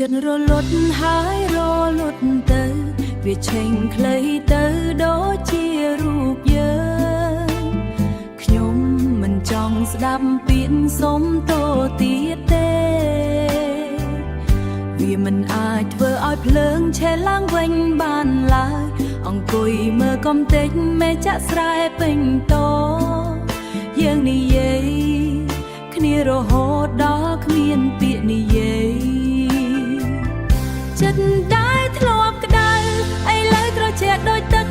ចិត្តរលត់ហើយរលត់ទៅវាឆេងខ្លីទៅដូចជារូបយើងខ្ញុំមិនចង់ស្ដាប់ពាក្យសុំទោសទៀតទេវាមិនអាចធ្វើឲ្យភ្លើងឆេះឡើងវិញបានឡើយអង្គុយមើលកំទេចមេចាក់ស្រែពេញតយើងនិយាយគ្នារហូតដល់គ្មានពាក្យនិយាយចិត្តដែលធ្លាប់ក្តៅឥឡូវត្រជាក់ដូចទឹក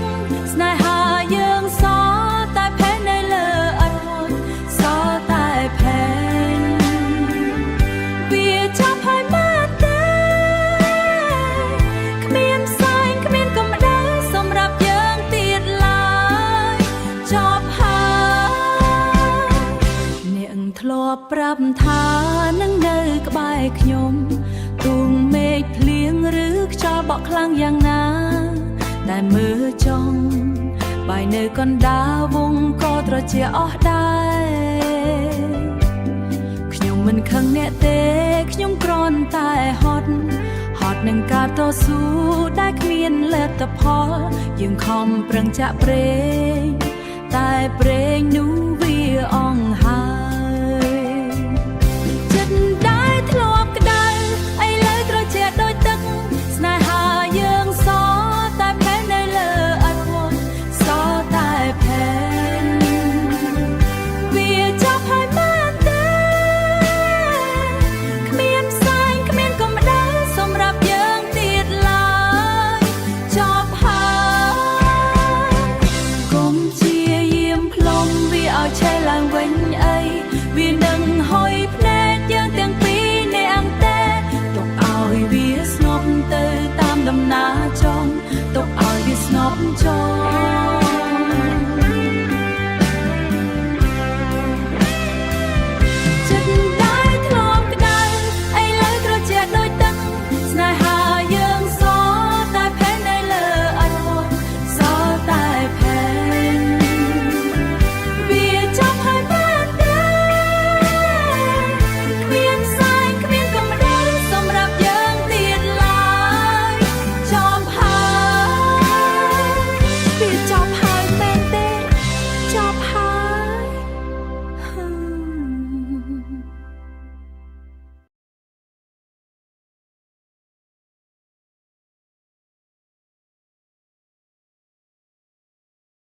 ស្នេហាយើងសតែផែននៅលើអត់ហត់សតែផែនវាចាប់ហើយមែនទេគ្មានផ្សែងគ្មានកំដៅសម្រាប់យើងទៀតឡើយចប់ហើយអ្នកធ្លាប់ប្រាប់ថានឹងនៅក្បែរខ្ញុំទូងមេឃភ្លៀងឬខ្យល់បក់ខ្លាំងយ៉ាងណាតែមើលចង់បាយនៅកណ្ដាលវងក៏ត្រជាក់អស់ដែរខ្ញុំមិនខឹងអ្នកទេខ្ញុំគ្រាន់តែហត់នឹងការតស៊ូដែលគ្មានលទ្ធផលយើងខំប្រឹងចាក់ប្រេងតែប្រេងនោះវាអង្